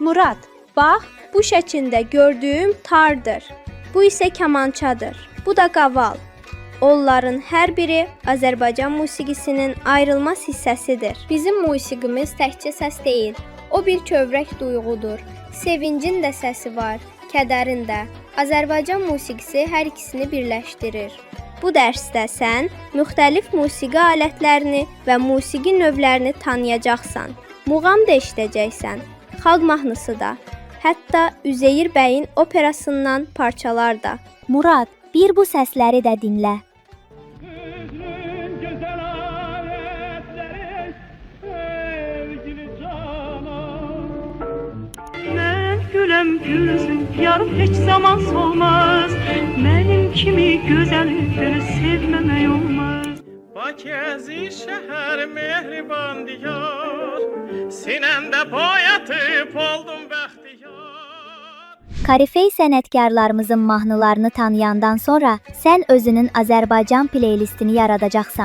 Murad, bax, bu şəkildə gördüyüm tardır. Bu isə kamançadır. Bu da qaval. Onların hər biri Azərbaycan musiqisinin ayrılmaz hissəsidir. Bizim musiqimiz təkcə səs deyil, o bir kövrək duyğudur. Sevincin də səsi var, kədərin də. Azərbaycan musiqisi hər ikisini birləşdirir. Bu dərsdə sən müxtəlif musiqi alətlərini və musiqi növlərini tanıyacaqsan. Muğam da eşidəcəksən, xalq mahnısı da, hətta Üzeyir bəyin operasından parçalar da. Murad, bir bu səsləri də dinlə. Güləm gülsün, yarım heç zaman solmaz. Mənim kimi gözəli belə sevməmək olmaz. Bakəzi şəhər mehriban diyar, sinəmdə boyatıb oldum bəxtiyar. Korifey sənətkarlarımızın mahnılarını tanıyandan sonra sən özünün Azərbaycan playlistini yaradacaqsan.